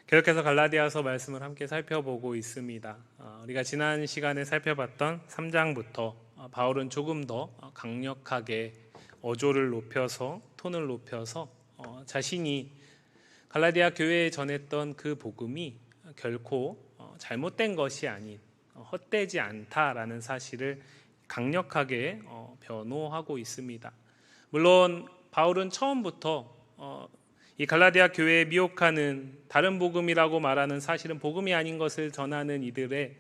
계속해서 갈라디아서 말씀을 함께 살펴보고 있습니다. 우리가 지난 시간에 살펴봤던 3장부터 바울은 조금 더 강력하게 어조를 높여서 톤을 높여서 자신이 갈라디아 교회에 전했던 그 복음이 결코 잘못된 것이 아닌 헛되지 않다라는 사실을 강력하게 변호하고 있습니다. 물론 바울은 처음부터 이 갈라디아 교회에 미혹하는 다른 복음이라고 말하는 사실은 복음이 아닌 것을 전하는 이들의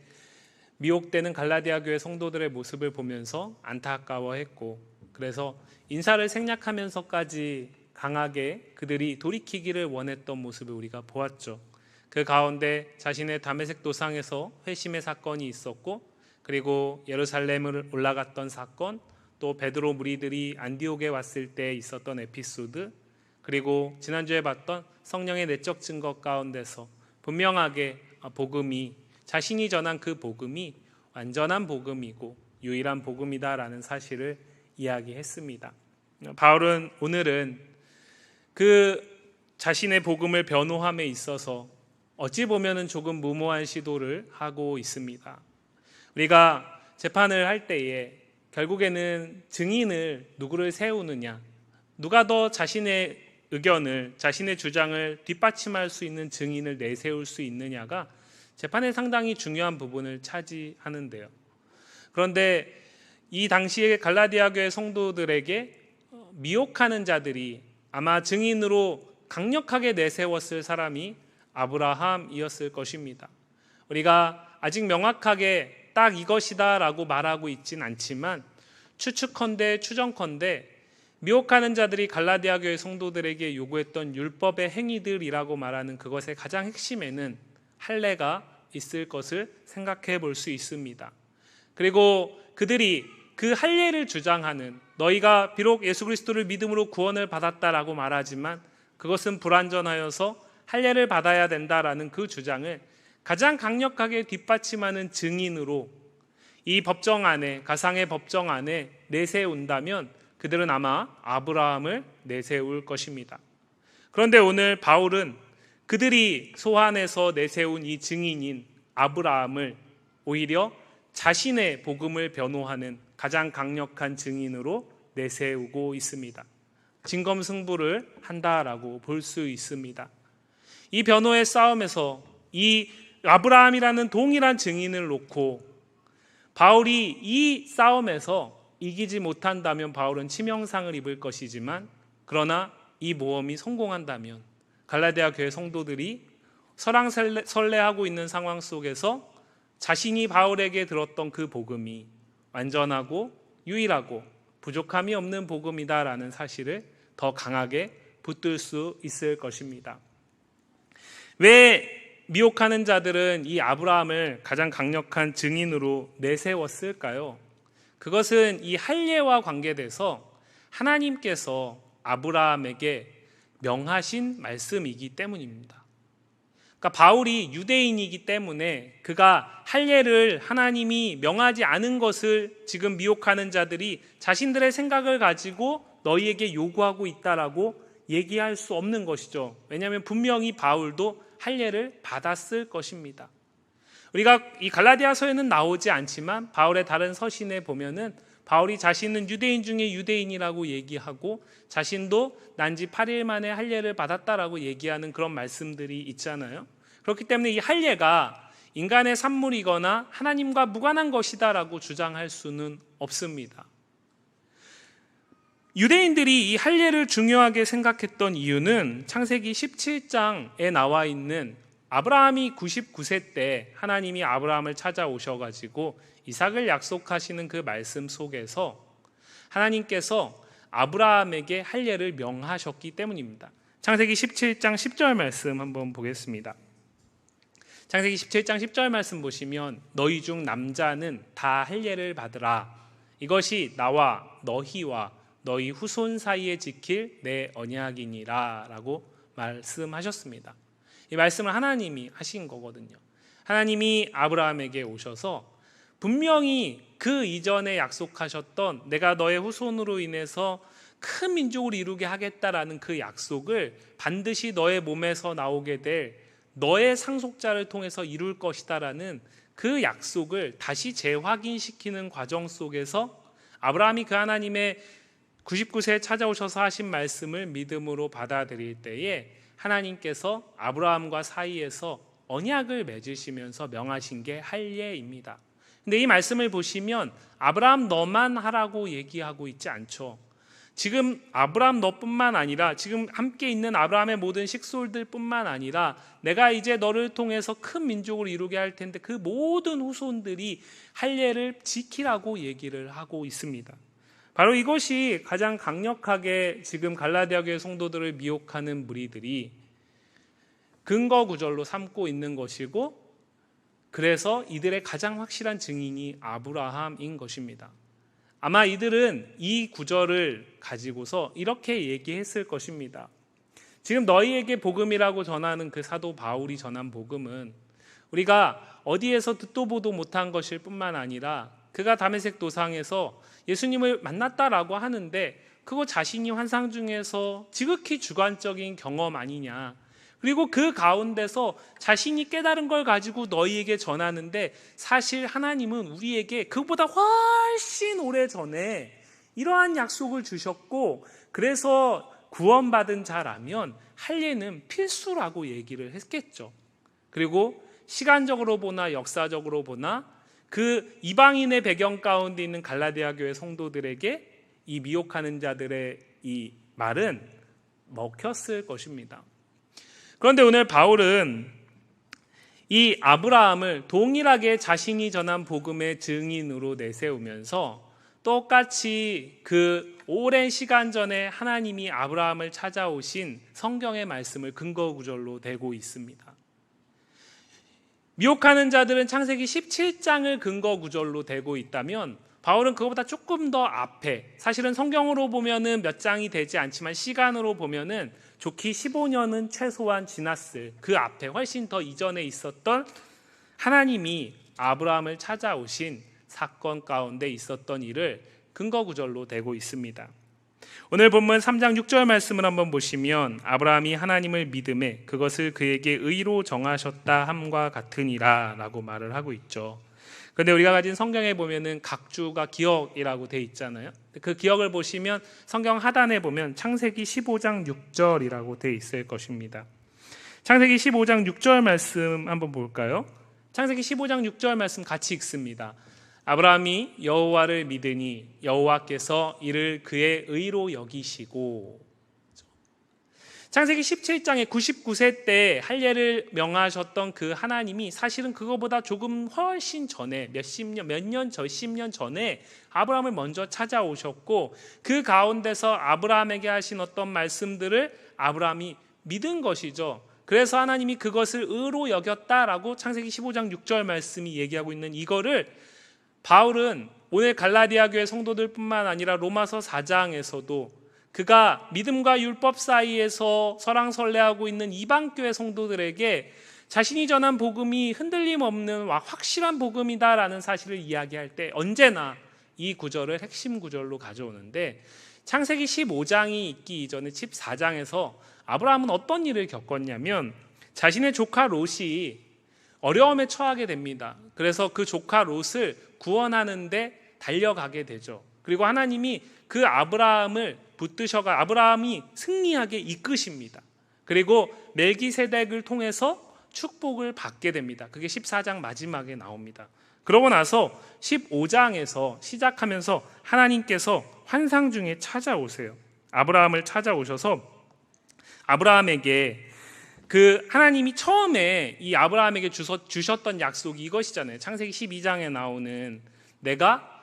미혹되는 갈라디아 교회 성도들의 모습을 보면서 안타까워했고, 그래서 인사를 생략하면서까지 강하게 그들이 돌이키기를 원했던 모습을 우리가 보았죠. 그 가운데 자신의 다메섹 도상에서 회심의 사건이 있었고, 그리고 예루살렘을 올라갔던 사건, 또 베드로 무리들이 안디옥에 왔을 때 있었던 에피소드, 그리고 지난주에 봤던 성령의 내적 증거 가운데서 분명하게 복음이, 자신이 전한 그 복음이 완전한 복음이고 유일한 복음이다라는 사실을 이야기했습니다. 바울은 오늘은 그 자신의 복음을 변호함에 있어서 어찌 보면은 조금 무모한 시도를 하고 있습니다. 우리가 재판을 할 때에 결국에는 증인을 누구를 세우느냐, 누가 더 자신의 의견을, 자신의 주장을 뒷받침할 수 있는 증인을 내세울 수 있느냐가 재판에 상당히 중요한 부분을 차지하는데요. 그런데 이 당시에 갈라디아 교회 성도들에게 미혹하는 자들이 아마 증인으로 강력하게 내세웠을 사람이 아브라함이었을 것입니다. 우리가 아직 명확하게 딱 이것이다 라고 말하고 있진 않지만 추측컨대 추정컨대 미혹하는 자들이 갈라디아 교회 성도들에게 요구했던 율법의 행위들이라고 말하는 그것의 가장 핵심에는 할례가 있을 것을 생각해 볼 수 있습니다. 그리고 그들이 그 할례를 주장하는, 너희가 비록 예수 그리스도를 믿음으로 구원을 받았다라고 말하지만 그것은 불완전하여서 할례를 받아야 된다라는 그 주장을 가장 강력하게 뒷받침하는 증인으로 이 법정 안에, 가상의 법정 안에 내세운다면 그들은 아마 아브라함을 내세울 것입니다. 그런데 오늘 바울은 그들이 소환해서 내세운 이 증인인 아브라함을 오히려 자신의 복음을 변호하는 가장 강력한 증인으로 내세우고 있습니다. 진검승부를 한다라고 볼 수 있습니다. 이 변호의 싸움에서 이 아브라함이라는 동일한 증인을 놓고 바울이 이 싸움에서 이기지 못한다면 바울은 치명상을 입을 것이지만, 그러나 이 모험이 성공한다면 갈라디아 교회 성도들이 설레하고 있는 상황 속에서 자신이 바울에게 들었던 그 복음이 완전하고 유일하고 부족함이 없는 복음이다라는 사실을 더 강하게 붙들 수 있을 것입니다. 왜 미혹하는 자들은 이 아브라함을 가장 강력한 증인으로 내세웠을까요? 그것은 이 할례와 관계돼서 하나님께서 아브라함에게 명하신 말씀이기 때문입니다. 그러니까 바울이 유대인이기 때문에 그가 할례를 하나님이 명하지 않은 것을 지금 미혹하는 자들이 자신들의 생각을 가지고 너희에게 요구하고 있다라고 얘기할 수 없는 것이죠. 왜냐하면 분명히 바울도 할례를 받았을 것입니다. 우리가 이 갈라디아서에는 나오지 않지만 바울의 다른 서신에 보면은 바울이 자신은 유대인 중에 유대인이라고 얘기하고 자신도 난지 8일 만에 할례를 받았다라고 얘기하는 그런 말씀들이 있잖아요. 그렇기 때문에 이 할례가 인간의 산물이거나 하나님과 무관한 것이다라고 주장할 수는 없습니다. 유대인들이 이 할례를 중요하게 생각했던 이유는 창세기 17장에 나와 있는 아브라함이 99세 때 하나님이 아브라함을 찾아오셔가지고 이삭을 약속하시는 그 말씀 속에서 하나님께서 아브라함에게 할례를 명하셨기 때문입니다. 창세기 17장 10절 말씀 한번 보겠습니다. 창세기 17장 10절 말씀 보시면 너희 중 남자는 다 할례를 받으라. 이것이 나와 너희와 너희 후손 사이에 지킬 내 언약이니라 라고 말씀하셨습니다. 이 말씀을 하나님이 하신 거거든요. 하나님이 아브라함에게 오셔서 분명히 그 이전에 약속하셨던 내가 너의 후손으로 인해서 큰 민족을 이루게 하겠다라는 그 약속을 반드시 너의 몸에서 나오게 될 너의 상속자를 통해서 이룰 것이다라는 그 약속을 다시 재확인시키는 과정 속에서 아브라함이 그 하나님의 99세에 찾아오셔서 하신 말씀을 믿음으로 받아들일 때에 하나님께서 아브라함과 사이에서 언약을 맺으시면서 명하신 게 할례입니다. 근데 이 말씀을 보시면 아브라함 너만 하라고 얘기하고 있지 않죠. 지금 아브라함 너뿐만 아니라 지금 함께 있는 아브라함의 모든 식솔들 뿐만 아니라 내가 이제 너를 통해서 큰 민족을 이루게 할 텐데 그 모든 후손들이 할례를 지키라고 얘기를 하고 있습니다. 바로 이것이 가장 강력하게 지금 갈라디아 교회 성도들을 미혹하는 무리들이 근거 구절로 삼고 있는 것이고, 그래서 이들의 가장 확실한 증인이 아브라함인 것입니다. 아마 이들은 이 구절을 가지고서 이렇게 얘기했을 것입니다. 지금 너희에게 복음이라고 전하는 그 사도 바울이 전한 복음은 우리가 어디에서 듣도 보도 못한 것일 뿐만 아니라 그가 다메섹 도상에서 예수님을 만났다라고 하는데 그거 자신이 환상 중에서 지극히 주관적인 경험 아니냐, 그리고 그 가운데서 자신이 깨달은 걸 가지고 너희에게 전하는데 사실 하나님은 우리에게 그보다 훨씬 오래전에 이러한 약속을 주셨고, 그래서 구원받은 자라면 할례는 필수라고 얘기를 했겠죠. 그리고 시간적으로 보나 역사적으로 보나 그 이방인의 배경 가운데 있는 갈라디아 교회 성도들에게 이 미혹하는 자들의 이 말은 먹혔을 것입니다. 그런데 오늘 바울은 이 아브라함을 동일하게 자신이 전한 복음의 증인으로 내세우면서 똑같이 그 오랜 시간 전에 하나님이 아브라함을 찾아오신 성경의 말씀을 근거 구절로 대고 있습니다. 미혹하는 자들은 창세기 17장을 근거 구절로 대고 있다면 바울은 그것보다 조금 더 앞에, 사실은 성경으로 보면은 몇 장이 되지 않지만 시간으로 보면은 좋기 15년은 최소한 지났을 그 앞에 훨씬 더 이전에 있었던 하나님이 아브라함을 찾아오신 사건 가운데 있었던 일을 근거 구절로 대고 있습니다. 오늘 본문 3장 6절 말씀을 한번 보시면 아브라함이 하나님을 믿음에 그것을 그에게 의로 정하셨다 함과 같으니라 라고 말을 하고 있죠. 그런데 우리가 가진 성경에 보면은 각주가 기억이라고 돼 있잖아요. 그 기억을 보시면 성경 하단에 보면 창세기 15장 6절이라고 돼 있을 것입니다. 창세기 15장 6절 말씀 한번 볼까요? 창세기 15장 6절 말씀 같이 읽습니다. 아브라함이 여호와를 믿으니 여호와께서 이를 그의 의로 여기시고. 창세기 17장에 99세 때 할례를 명하셨던 그 하나님이 사실은 그거보다 조금 훨씬 전에 몇십 년 전에 아브라함을 먼저 찾아오셨고, 그 가운데서 아브라함에게 하신 어떤 말씀들을 아브라함이 믿은 것이죠. 그래서 하나님이 그것을 의로 여겼다라고 창세기 15장 6절 말씀이 얘기하고 있는 이거를 바울은 오늘 갈라디아 교회 성도들뿐만 아니라 로마서 4장에서도 그가 믿음과 율법 사이에서 설왕설래하고 있는 이방교회 성도들에게 자신이 전한 복음이 흔들림 없는 확실한 복음이다라는 사실을 이야기할 때 언제나 이 구절을 핵심 구절로 가져오는데, 창세기 15장이 있기 이전에 14장에서 아브라함은 어떤 일을 겪었냐면 자신의 조카 롯이 어려움에 처하게 됩니다. 그래서 그 조카 롯을 구원하는데 달려가게 되죠. 그리고 하나님이 그 아브라함을 붙드셔가 아브라함이 승리하게 이끄십니다. 그리고 멜기세덱을 통해서 축복을 받게 됩니다. 그게 14장 마지막에 나옵니다. 그러고 나서 15장에서 시작하면서 하나님께서 환상 중에 찾아오세요. 아브라함을 찾아오셔서 아브라함에게 그 하나님이 처음에 이 아브라함에게 주셨던 약속이 이것이잖아요. 창세기 12장에 나오는 내가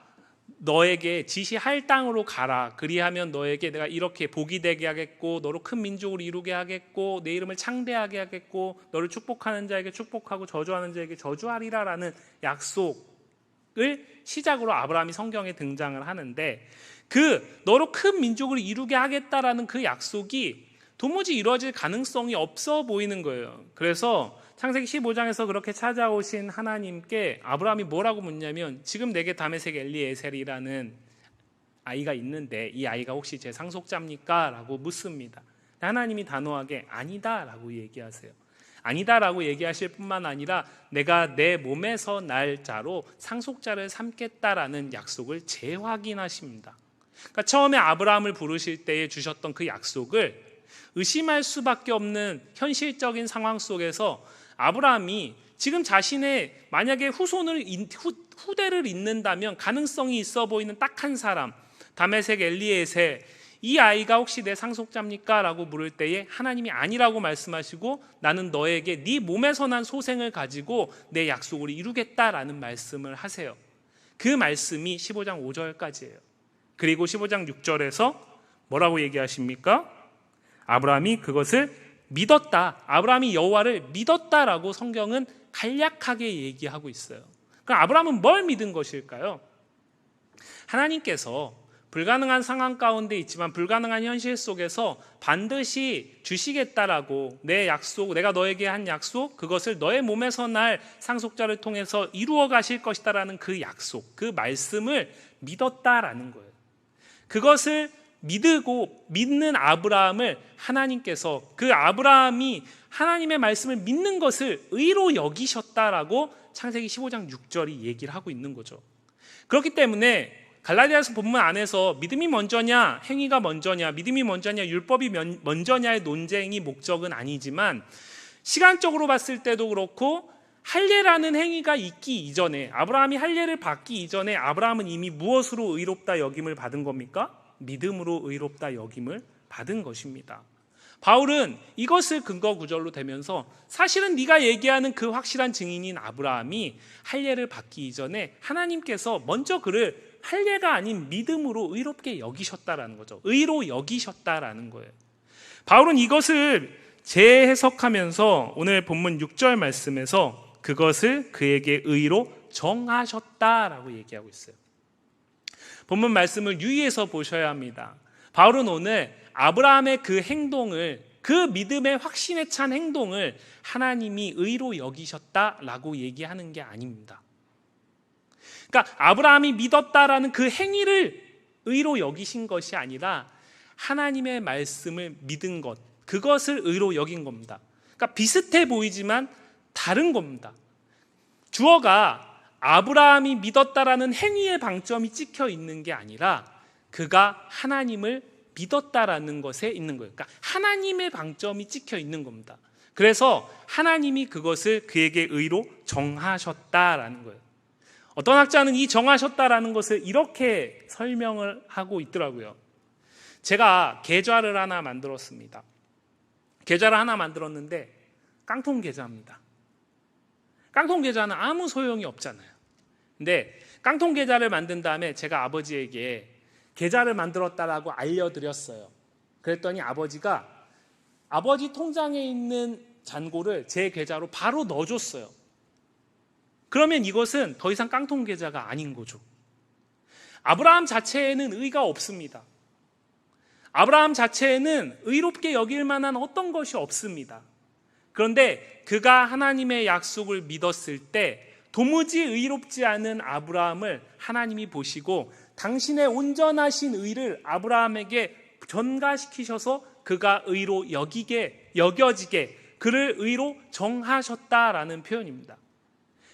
너에게 지시할 땅으로 가라. 그리하면 너에게 내가 이렇게 복이 되게 하겠고 너로 큰 민족을 이루게 하겠고 내 이름을 창대하게 하겠고 너를 축복하는 자에게 축복하고 저주하는 자에게 저주하리라라는 약속을 시작으로 아브라함이 성경에 등장을 하는데, 그 너로 큰 민족을 이루게 하겠다라는 그 약속이 도무지 이루어질 가능성이 없어 보이는 거예요. 그래서 창세기 15장에서 그렇게 찾아오신 하나님께 아브라함이 뭐라고 묻냐면, 지금 내게 다메섹 엘리에셀이라는 아이가 있는데 이 아이가 혹시 제 상속자입니까? 라고 묻습니다. 하나님이 단호하게 아니다 라고 얘기하세요. 아니다라고 얘기하실 뿐만 아니라 내가 내 몸에서 날 자로 상속자를 삼겠다라는 약속을 재확인하십니다. 그러니까 처음에 아브라함을 부르실 때에 주셨던 그 약속을 의심할 수밖에 없는 현실적인 상황 속에서 아브라함이 지금 자신의 만약에 후대를 잇는다면 가능성이 있어 보이는 딱 한 사람, 다메섹 엘리에세, 이 아이가 혹시 내 상속자입니까? 라고 물을 때에 하나님이 아니라고 말씀하시고 나는 너에게 네 몸에서 난 소생을 가지고 내 약속을 이루겠다라는 말씀을 하세요. 그 말씀이 15장 5절까지예요. 그리고 15장 6절에서 뭐라고 얘기하십니까? 아브라함이 그것을 믿었다. 아브라함이 여호와를 믿었다라고 성경은 간략하게 얘기하고 있어요. 그럼 아브라함은 뭘 믿은 것일까요? 하나님께서 불가능한 상황 가운데 있지만 불가능한 현실 속에서 반드시 주시겠다라고 내 약속, 내가 너에게 한 약속, 그것을 너의 몸에서 날 상속자를 통해서 이루어 가실 것이다라는 그 약속, 그 말씀을 믿었다라는 거예요. 그것을 믿는 아브라함을 하나님께서 그 아브라함이 하나님의 말씀을 믿는 것을 의로 여기셨다라고 창세기 15장 6절이 얘기를 하고 있는 거죠. 그렇기 때문에 갈라디아서 본문 안에서 믿음이 먼저냐 행위가 먼저냐 믿음이 먼저냐 율법이 먼저냐의 논쟁이 목적은 아니지만 시간적으로 봤을 때도 그렇고 할례라는 행위가 있기 이전에 아브라함이 할례를 받기 이전에 아브라함은 이미 무엇으로 의롭다 여김을 받은 겁니까? 믿음으로 의롭다 여김을 받은 것입니다. 바울은 이것을 근거 구절로 대면서 사실은 네가 얘기하는 그 확실한 증인인 아브라함이 할례를 받기 이전에 하나님께서 먼저 그를 할례가 아닌 믿음으로 의롭게 여기셨다라는 거죠. 의로 여기셨다라는 거예요. 바울은 이것을 재해석하면서 오늘 본문 6절 말씀에서 그것을 그에게 의로 정하셨다라고 얘기하고 있어요. 본문 말씀을 유의해서 보셔야 합니다. 바울은 오늘 아브라함의 그 행동을, 그 믿음의 확신에 찬 행동을 하나님이 의로 여기셨다라고 얘기하는 게 아닙니다. 그러니까 아브라함이 믿었다라는 그 행위를 의로 여기신 것이 아니라 하나님의 말씀을 믿은 것, 그것을 의로 여긴 겁니다. 그러니까 비슷해 보이지만 다른 겁니다. 주어가 아브라함이 믿었다라는 행위의 방점이 찍혀 있는 게 아니라 그가 하나님을 믿었다라는 것에 있는 거예요. 그러니까 하나님의 방점이 찍혀 있는 겁니다. 그래서 하나님이 그것을 그에게 의로 정하셨다라는 거예요. 어떤 학자는 이 정하셨다라는 것을 이렇게 설명을 하고 있더라고요. 제가 계좌를 하나 만들었습니다. 계좌를 하나 만들었는데 깡통 계좌입니다. 깡통 계좌는 아무 소용이 없잖아요. 근데 깡통 계좌를 만든 다음에 제가 아버지에게 계좌를 만들었다라고 알려드렸어요. 그랬더니 아버지가 아버지 통장에 있는 잔고를 제 계좌로 바로 넣어줬어요. 그러면 이것은 더 이상 깡통 계좌가 아닌 거죠. 아브라함 자체에는 의가 없습니다. 아브라함 자체에는 의롭게 여길 만한 어떤 것이 없습니다. 그런데 그가 하나님의 약속을 믿었을 때 도무지 의롭지 않은 아브라함을 하나님이 보시고 당신의 온전하신 의를 아브라함에게 전가시키셔서 그가 의로 여겨지게 그를 의로 정하셨다라는 표현입니다.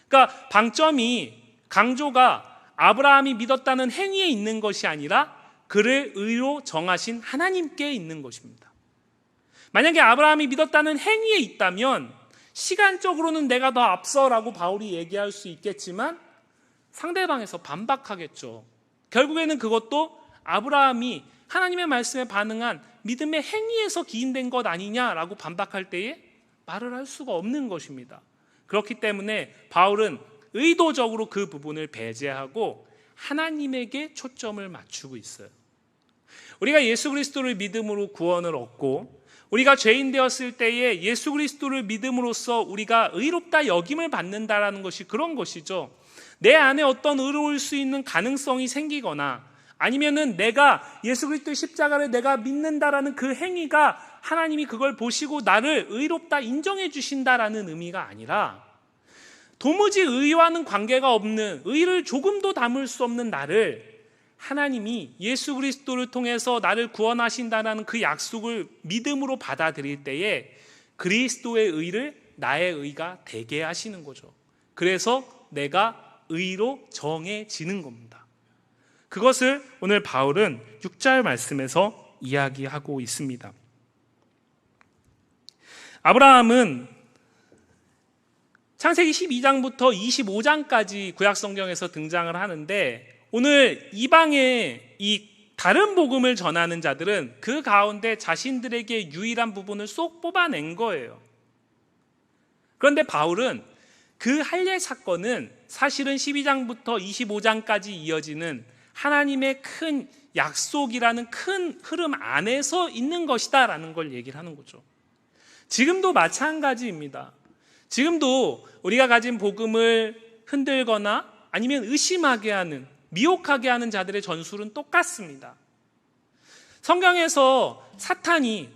그러니까 방점이 강조가 아브라함이 믿었다는 행위에 있는 것이 아니라 그를 의로 정하신 하나님께 있는 것입니다. 만약에 아브라함이 믿었다는 행위에 있다면 시간적으로는 내가 더 앞서라고 바울이 얘기할 수 있겠지만 상대방에서 반박하겠죠. 결국에는 그것도 아브라함이 하나님의 말씀에 반응한 믿음의 행위에서 기인된 것 아니냐라고 반박할 때에 말을 할 수가 없는 것입니다. 그렇기 때문에 바울은 의도적으로 그 부분을 배제하고 하나님에게 초점을 맞추고 있어요. 우리가 예수 그리스도를 믿음으로 구원을 얻고 우리가 죄인 되었을 때에 예수 그리스도를 믿음으로써 우리가 의롭다 여김을 받는다라는 것이 그런 것이죠. 내 안에 어떤 의로울 수 있는 가능성이 생기거나 아니면은 내가 예수 그리스도의 십자가를 내가 믿는다라는 그 행위가 하나님이 그걸 보시고 나를 의롭다 인정해 주신다라는 의미가 아니라 도무지 의와는 관계가 없는 의를 조금도 담을 수 없는 나를 하나님이 예수 그리스도를 통해서 나를 구원하신다는 그 약속을 믿음으로 받아들일 때에 그리스도의 의를 나의 의가 되게 하시는 거죠. 그래서 내가 의로 정해지는 겁니다. 그것을 오늘 바울은 6절 말씀에서 이야기하고 있습니다. 아브라함은 창세기 12장부터 25장까지 구약성경에서 등장을 하는데, 오늘 이방의 이 다른 복음을 전하는 자들은 그 가운데 자신들에게 유일한 부분을 쏙 뽑아낸 거예요. 그런데 바울은 그 할례 사건은 사실은 12장부터 25장까지 이어지는 하나님의 큰 약속이라는 큰 흐름 안에서 있는 것이다 라는 걸 얘기를 하는 거죠. 지금도 마찬가지입니다. 지금도 우리가 가진 복음을 흔들거나 아니면 의심하게 하는, 미혹하게 하는 자들의 전술은 똑같습니다. 성경에서 사탄이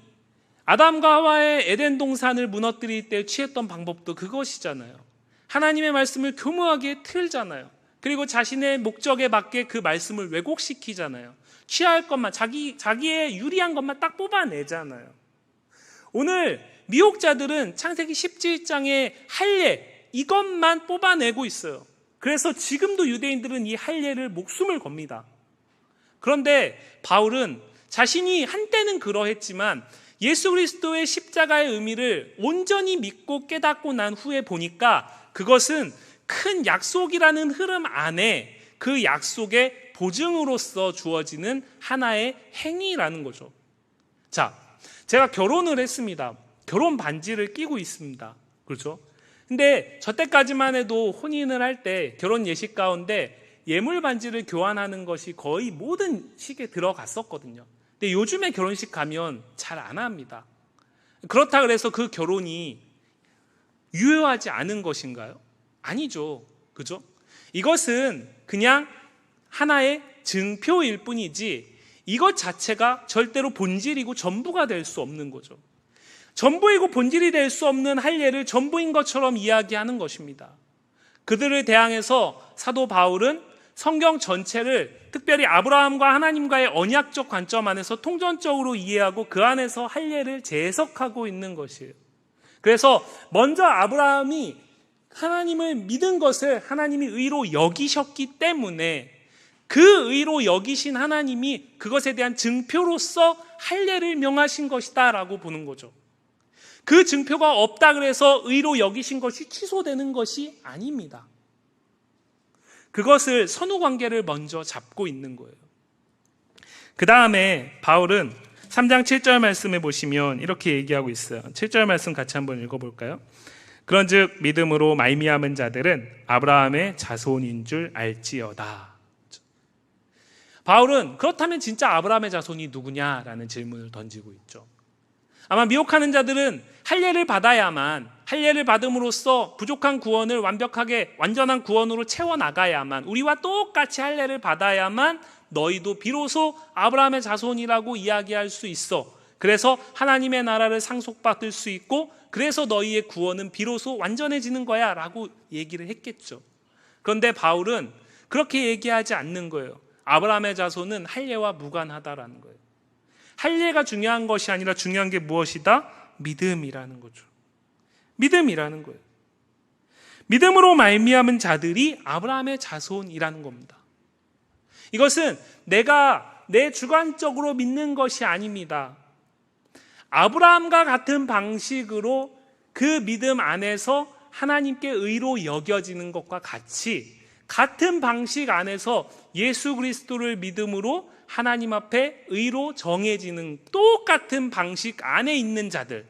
아담과 하와의 에덴 동산을 무너뜨릴 때 취했던 방법도 그것이잖아요. 하나님의 말씀을 교묘하게 틀잖아요. 그리고 자신의 목적에 맞게 그 말씀을 왜곡시키잖아요. 취할 것만, 자기의 유리한 것만 딱 뽑아내잖아요. 오늘 미혹자들은 창세기 17장의 할례, 이것만 뽑아내고 있어요. 그래서 지금도 유대인들은 이 할례를 목숨을 겁니다. 그런데 바울은 자신이 한때는 그러했지만 예수 그리스도의 십자가의 의미를 온전히 믿고 깨닫고 난 후에 보니까 그것은 큰 약속이라는 흐름 안에 그 약속의 보증으로서 주어지는 하나의 행위라는 거죠. 자, 제가 결혼을 했습니다. 결혼 반지를 끼고 있습니다. 그렇죠? 근데 저 때까지만 해도 혼인을 할 때 결혼 예식 가운데 예물 반지를 교환하는 것이 거의 모든 식에 들어갔었거든요. 근데 요즘에 결혼식 가면 잘 안 합니다. 그렇다 그래서 그 결혼이 유효하지 않은 것인가요? 아니죠. 그죠? 이것은 그냥 하나의 증표일 뿐이지 이것 자체가 절대로 본질이고 전부가 될 수 없는 거죠. 전부이고 본질이 될 수 없는 할례를 전부인 것처럼 이야기하는 것입니다. 그들을 대항해서 사도 바울은 성경 전체를 특별히 아브라함과 하나님과의 언약적 관점 안에서 통전적으로 이해하고 그 안에서 할례를 재해석하고 있는 것이에요. 그래서 먼저 아브라함이 하나님을 믿은 것을 하나님이 의로 여기셨기 때문에 그 의로 여기신 하나님이 그것에 대한 증표로서 할례를 명하신 것이다 라고 보는 거죠. 그 증표가 없다 그래서 의로 여기신 것이 취소되는 것이 아닙니다. 그것을 선후관계를 먼저 잡고 있는 거예요. 그 다음에 바울은 3장 7절 말씀에 보시면 이렇게 얘기하고 있어요. 7절 말씀 같이 한번 읽어볼까요? 그런즉 믿음으로 말미암은 자들은 아브라함의 자손인 줄 알지어다. 바울은 그렇다면 진짜 아브라함의 자손이 누구냐라는 질문을 던지고 있죠. 아마 미혹하는 자들은 할례를 받아야만, 할례를 받음으로써 부족한 구원을 완벽하게 완전한 구원으로 채워나가야만, 우리와 똑같이 할례를 받아야만 너희도 비로소 아브라함의 자손이라고 이야기할 수 있어. 그래서 하나님의 나라를 상속받을 수 있고 그래서 너희의 구원은 비로소 완전해지는 거야 라고 얘기를 했겠죠. 그런데 바울은 그렇게 얘기하지 않는 거예요. 아브라함의 자손은 할례와 무관하다라는 거예요. 할례가 중요한 것이 아니라 중요한 게 무엇이다? 믿음이라는 거죠. 믿음이라는 거예요. 믿음으로 말미암은 자들이 아브라함의 자손이라는 겁니다. 이것은 내가 내 주관적으로 믿는 것이 아닙니다. 아브라함과 같은 방식으로 그 믿음 안에서 하나님께 의로 여겨지는 것과 같이 같은 방식 안에서 예수 그리스도를 믿음으로 하나님 앞에 의로 정해지는 똑같은 방식 안에 있는 자들,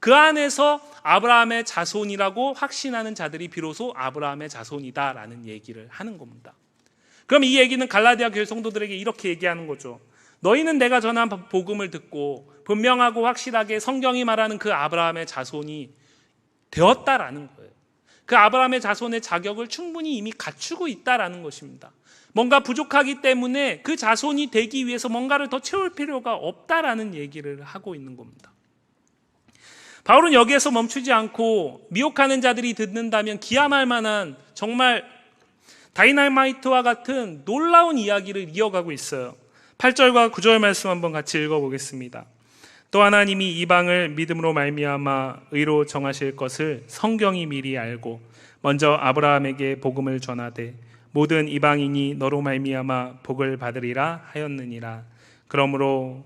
그 안에서 아브라함의 자손이라고 확신하는 자들이 비로소 아브라함의 자손이다라는 얘기를 하는 겁니다. 그럼 이 얘기는 갈라디아 교회 성도들에게 이렇게 얘기하는 거죠. 너희는 내가 전한 복음을 듣고 분명하고 확실하게 성경이 말하는 그 아브라함의 자손이 되었다라는 거예요. 그 아브라함의 자손의 자격을 충분히 이미 갖추고 있다라는 것입니다. 뭔가 부족하기 때문에 그 자손이 되기 위해서 뭔가를 더 채울 필요가 없다라는 얘기를 하고 있는 겁니다. 바울은 여기에서 멈추지 않고 미혹하는 자들이 듣는다면 기함할 만한 정말 다이나마이트와 같은 놀라운 이야기를 이어가고 있어요. 8절과 9절 말씀 한번 같이 읽어보겠습니다. 또 하나님이 이방을 믿음으로 말미암아 의로 정하실 것을 성경이 미리 알고 먼저 아브라함에게 복음을 전하되 모든 이방인이 너로 말미암아 복을 받으리라 하였느니라. 그러므로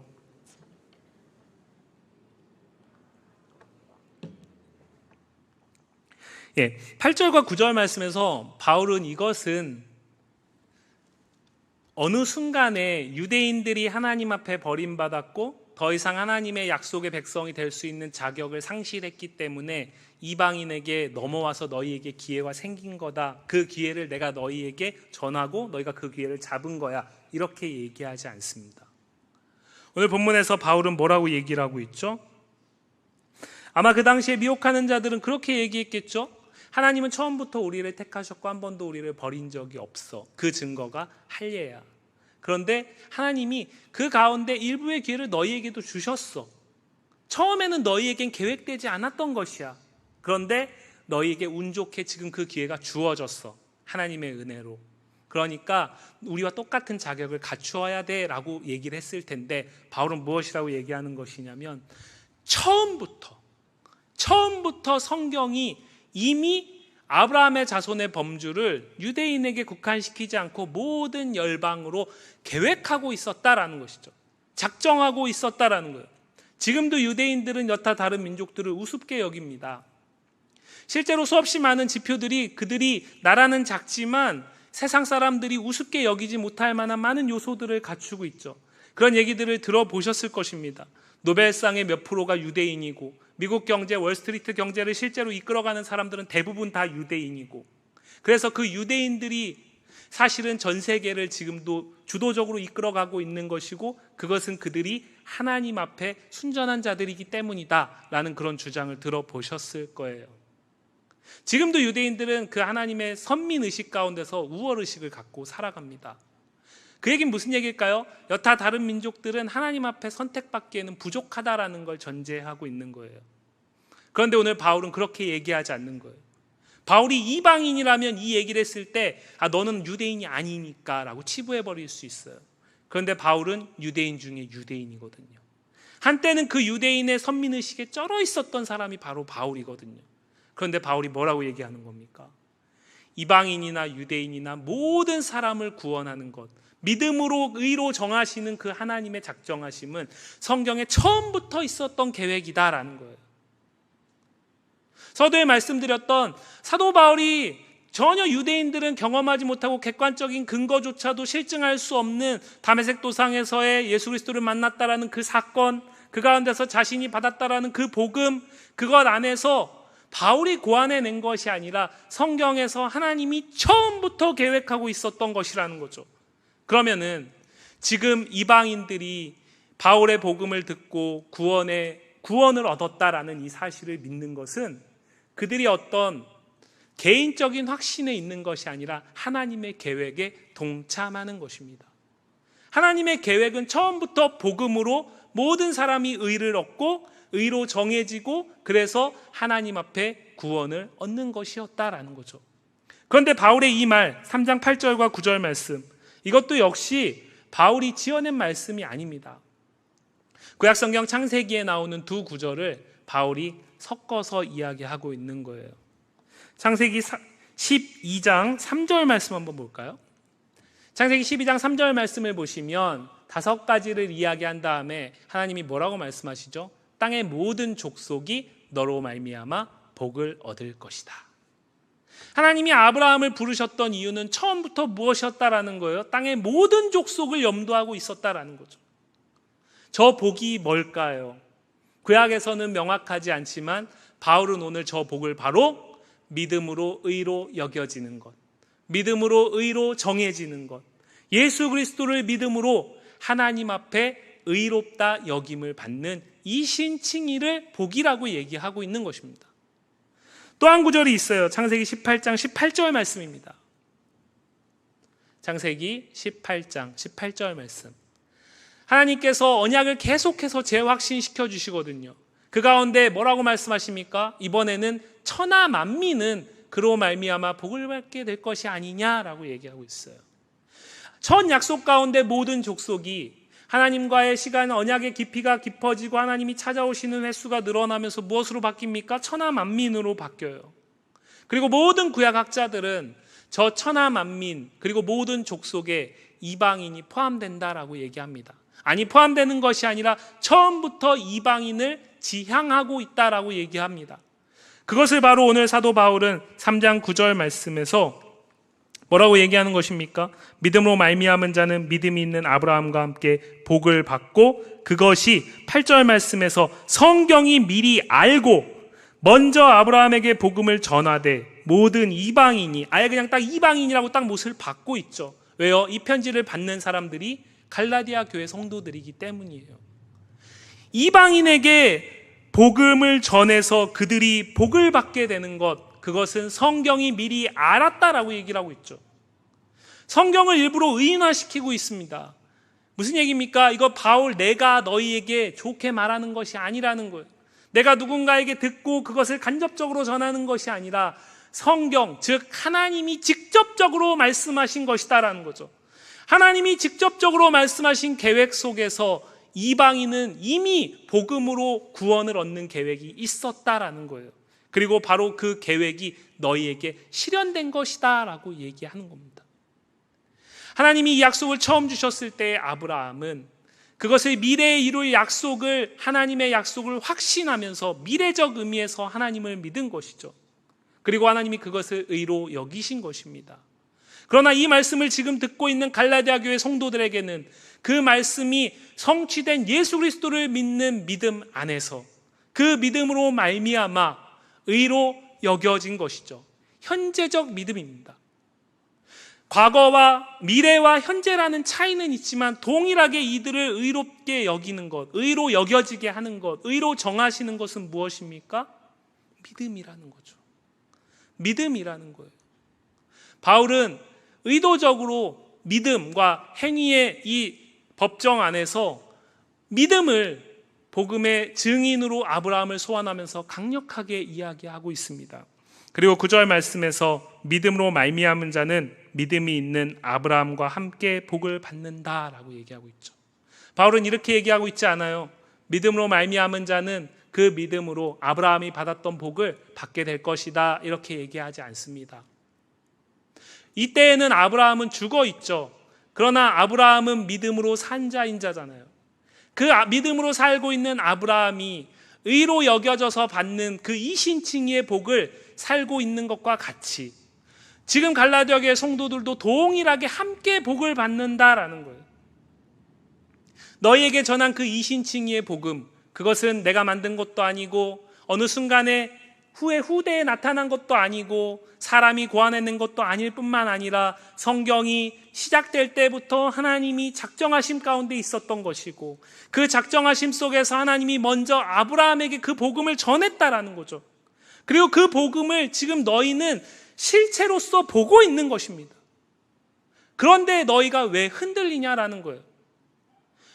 예, 8절과 9절 말씀에서 바울은 이것은 어느 순간에 유대인들이 하나님 앞에 버림받았고 더 이상 하나님의 약속의 백성이 될 수 있는 자격을 상실했기 때문에 이방인에게 넘어와서 너희에게 기회가 생긴 거다. 그 기회를 내가 너희에게 전하고 너희가 그 기회를 잡은 거야. 이렇게 얘기하지 않습니다. 오늘 본문에서 바울은 뭐라고 얘기를 하고 있죠? 아마 그 당시에 미혹하는 자들은 그렇게 얘기했겠죠? 하나님은 처음부터 우리를 택하셨고 한 번도 우리를 버린 적이 없어. 그 증거가 할례야. 그런데 하나님이 그 가운데 일부의 기회를 너희에게도 주셨어. 처음에는 너희에겐 계획되지 않았던 것이야. 그런데 너희에게 운 좋게 지금 그 기회가 주어졌어. 하나님의 은혜로. 그러니까 우리와 똑같은 자격을 갖추어야 돼 라고 얘기를 했을 텐데 바울은 무엇이라고 얘기하는 것이냐면 처음부터 성경이 이미 아브라함의 자손의 범주를 유대인에게 국한시키지 않고 모든 열방으로 계획하고 있었다라는 것이죠. 작정하고 있었다라는 거예요. 지금도 유대인들은 여타 다른 민족들을 우습게 여깁니다. 실제로 수없이 많은 지표들이 그들이 나라는 작지만 세상 사람들이 우습게 여기지 못할 만한 많은 요소들을 갖추고 있죠. 그런 얘기들을 들어보셨을 것입니다. 노벨상의 몇 프로가 유대인이고 미국 경제, 월스트리트 경제를 실제로 이끌어가는 사람들은 대부분 다 유대인이고 그래서 그 유대인들이 사실은 전 세계를 지금도 주도적으로 이끌어가고 있는 것이고 그것은 그들이 하나님 앞에 순전한 자들이기 때문이다 라는 그런 주장을 들어보셨을 거예요. 지금도 유대인들은 그 하나님의 선민의식 가운데서 우월의식을 갖고 살아갑니다. 그 얘기는 무슨 얘기일까요? 여타 다른 민족들은 하나님 앞에 선택받기에는 부족하다라는 걸 전제하고 있는 거예요. 그런데 오늘 바울은 그렇게 얘기하지 않는 거예요. 바울이 이방인이라면 이 얘기를 했을 때 너는 유대인이 아니니까 라고 치부해버릴 수 있어요. 그런데 바울은 유대인 중에 유대인이거든요. 한때는 그 유대인의 선민의식에 쩔어 있었던 사람이 바로 바울이거든요. 그런데 바울이 뭐라고 얘기하는 겁니까? 이방인이나 유대인이나 모든 사람을 구원하는 것, 믿음으로 의로 정하시는 그 하나님의 작정하심은 성경에 처음부터 있었던 계획이다라는 거예요. 서두에 말씀드렸던 사도 바울이 전혀 유대인들은 경험하지 못하고 객관적인 근거조차도 실증할 수 없는 다메섹 도상에서의 예수 그리스도를 만났다라는 그 사건, 그 가운데서 자신이 받았다라는 그 복음, 그것 안에서 바울이 고안해낸 것이 아니라 성경에서 하나님이 처음부터 계획하고 있었던 것이라는 거죠. 그러면은 지금 이방인들이 바울의 복음을 듣고 구원을 얻었다라는 이 사실을 믿는 것은 그들이 어떤 개인적인 확신에 있는 것이 아니라 하나님의 계획에 동참하는 것입니다. 하나님의 계획은 처음부터 복음으로 모든 사람이 의를 얻고 의로 정해지고 그래서 하나님 앞에 구원을 얻는 것이었다라는 거죠. 그런데 바울의 이 말 3장 8절과 9절 말씀, 이것도 역시 바울이 지어낸 말씀이 아닙니다. 구약성경 창세기에 나오는 두 구절을 바울이 섞어서 이야기하고 있는 거예요. 창세기 12장 3절 말씀 한번 볼까요? 창세기 12장 3절 말씀을 보시면 5가지를 이야기한 다음에 하나님이 뭐라고 말씀하시죠? 땅의 모든 족속이 너로 말미암아 복을 얻을 것이다. 하나님이 아브라함을 부르셨던 이유는 처음부터 무엇이었다라는 거예요? 땅의 모든 족속을 염두하고 있었다라는 거죠. 저 복이 뭘까요? 구약에서는 명확하지 않지만 바울은 오늘 저 복을 바로 믿음으로 의로 여겨지는 것, 믿음으로 의로 정해지는 것, 예수 그리스도를 믿음으로 하나님 앞에 의롭다 여김을 받는 이 신칭의를 복이라고 얘기하고 있는 것입니다. 또 한 구절이 있어요. 창세기 18장 18절 말씀입니다. 창세기 18장 18절 말씀. 하나님께서 언약을 계속해서 재확신시켜 주시거든요. 그 가운데 뭐라고 말씀하십니까? 이번에는 천하 만민은 그로 말미암아 복을 받게 될 것이 아니냐라고 얘기하고 있어요. 첫 약속 가운데 모든 족속이 하나님과의 시간, 언약의 깊이가 깊어지고 하나님이 찾아오시는 횟수가 늘어나면서 무엇으로 바뀝니까? 천하만민으로 바뀌어요. 그리고 모든 구약학자들은 저 천하만민 그리고 모든 족속에 이방인이 포함된다라고 얘기합니다. 아니, 포함되는 것이 아니라 처음부터 이방인을 지향하고 있다라고 얘기합니다. 그것을 바로 오늘 사도 바울은 3장 9절 말씀에서 뭐라고 얘기하는 것입니까? 믿음으로 말미암은 자는 믿음이 있는 아브라함과 함께 복을 받고, 그것이 8절 말씀에서 성경이 미리 알고 먼저 아브라함에게 복음을 전하되 모든 이방인이, 아예 그냥 딱 이방인이라고 딱 못을 받고 있죠. 왜요? 이 편지를 받는 사람들이 갈라디아 교회 성도들이기 때문이에요. 이방인에게 복음을 전해서 그들이 복을 받게 되는 것, 그것은 성경이 미리 알았다라고 얘기를 하고 있죠. 성경을 일부러 의인화시키고 있습니다. 무슨 얘기입니까? 이거 바울, 내가 너희에게 좋게 말하는 것이 아니라는 거예요. 내가 누군가에게 듣고 그것을 간접적으로 전하는 것이 아니라 성경, 즉 하나님이 직접적으로 말씀하신 것이다라는 거죠. 하나님이 직접적으로 말씀하신 계획 속에서 이방인은 이미 복음으로 구원을 얻는 계획이 있었다라는 거예요. 그리고 바로 그 계획이 너희에게 실현된 것이다 라고 얘기하는 겁니다. 하나님이 이 약속을 처음 주셨을 때 아브라함은 그것을 미래에 이룰 약속을, 하나님의 약속을 확신하면서 미래적 의미에서 하나님을 믿은 것이죠. 그리고 하나님이 그것을 의로 여기신 것입니다. 그러나 이 말씀을 지금 듣고 있는 갈라디아 교회 성도들에게는 그 말씀이 성취된 예수 그리스도를 믿는 믿음 안에서 그 믿음으로 말미암아 의로 여겨진 것이죠. 현재적 믿음입니다. 과거와 미래와 현재라는 차이는 있지만 동일하게 이들을 의롭게 여기는 것, 의로 여겨지게 하는 것, 의로 정하시는 것은 무엇입니까? 믿음이라는 거죠. 믿음이라는 거예요. 바울은 의도적으로 믿음과 행위의 이 법정 안에서 믿음을 복음의 증인으로 아브라함을 소환하면서 강력하게 이야기하고 있습니다. 그리고 9절 말씀에서 믿음으로 말미암은 자는 믿음이 있는 아브라함과 함께 복을 받는다라고 얘기하고 있죠. 바울은 이렇게 얘기하고 있지 않아요. 믿음으로 말미암은 자는 그 믿음으로 아브라함이 받았던 복을 받게 될 것이다, 이렇게 얘기하지 않습니다. 이때에는 아브라함은 죽어 있죠. 그러나 아브라함은 믿음으로 산 자인 자잖아요. 그 믿음으로 살고 있는 아브라함이 의로 여겨져서 받는 그 이신칭의의 복을 살고 있는 것과 같이 지금 갈라디아 교회 성도들도 동일하게 함께 복을 받는다라는 거예요. 너희에게 전한 그 이신칭의의 복음, 그것은 내가 만든 것도 아니고 어느 순간에 후대에 나타난 것도 아니고 사람이 고안해낸 것도 아닐 뿐만 아니라 성경이 시작될 때부터 하나님이 작정하심 가운데 있었던 것이고, 그 작정하심 속에서 하나님이 먼저 아브라함에게 그 복음을 전했다라는 거죠. 그리고 그 복음을 지금 너희는 실체로서 보고 있는 것입니다. 그런데 너희가 왜 흔들리냐라는 거예요.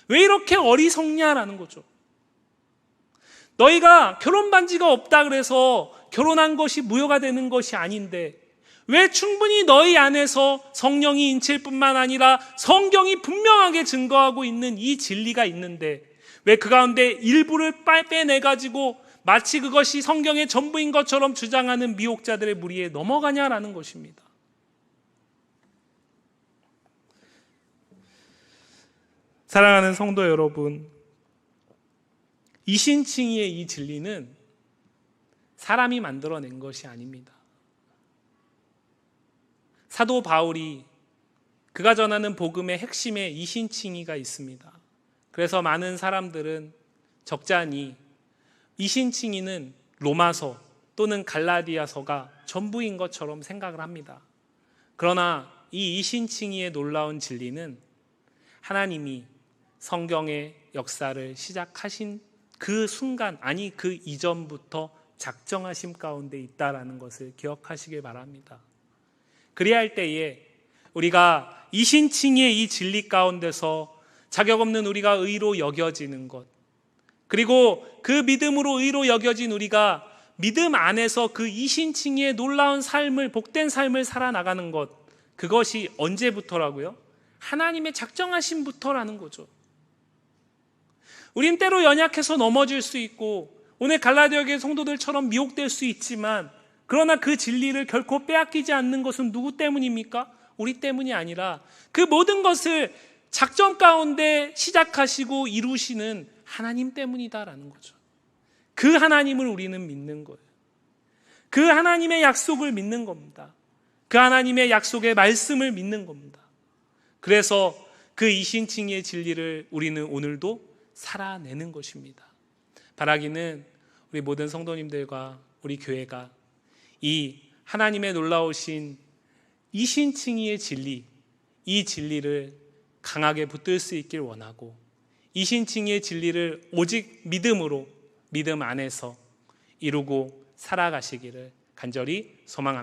왜 이렇게 어리석냐라는 거죠. 너희가 결혼 반지가 없다 그래서 결혼한 것이 무효가 되는 것이 아닌데, 왜 충분히 너희 안에서 성령이 인칠 뿐만 아니라 성경이 분명하게 증거하고 있는 이 진리가 있는데 왜 그 가운데 일부를 빼내가지고 마치 그것이 성경의 전부인 것처럼 주장하는 미혹자들의 무리에 넘어가냐라는 것입니다. 사랑하는 성도 여러분, 이신칭의의 이 진리는 사람이 만들어낸 것이 아닙니다. 사도 바울이 그가 전하는 복음의 핵심에 이신칭의가 있습니다. 그래서 많은 사람들은 적잖이 이신칭의는 로마서 또는 갈라디아서가 전부인 것처럼 생각을 합니다. 그러나 이 이신칭의의 놀라운 진리는 하나님이 성경의 역사를 시작하신 그 순간, 아니 그 이전부터 작정하심 가운데 있다라는 것을 기억하시길 바랍니다. 그래야 할 때에 우리가 이신칭의의 이 진리 가운데서 자격 없는 우리가 의로 여겨지는 것, 그리고 그 믿음으로 의로 여겨진 우리가 믿음 안에서 그 이신칭의의 놀라운 삶을, 복된 삶을 살아나가는 것, 그것이 언제부터라고요? 하나님의 작정하심부터라는 거죠. 우린 때로 연약해서 넘어질 수 있고 오늘 갈라디아교회 성도들처럼 미혹될 수 있지만, 그러나 그 진리를 결코 빼앗기지 않는 것은 누구 때문입니까? 우리 때문이 아니라 그 모든 것을 작전 가운데 시작하시고 이루시는 하나님 때문이다라는 거죠. 그 하나님을 우리는 믿는 거예요. 그 하나님의 약속을 믿는 겁니다. 그 하나님의 약속의 말씀을 믿는 겁니다. 그래서 그 이신칭의의 진리를 우리는 오늘도 살아내는 것입니다. 바라기는 우리 모든 성도님들과 우리 교회가 이 하나님의 놀라우신 이신칭의의 진리, 이 진리를 강하게 붙들 수 있길 원하고, 이신칭의의 진리를 오직 믿음으로, 믿음 안에서 이루고 살아가시기를 간절히 소망합니다.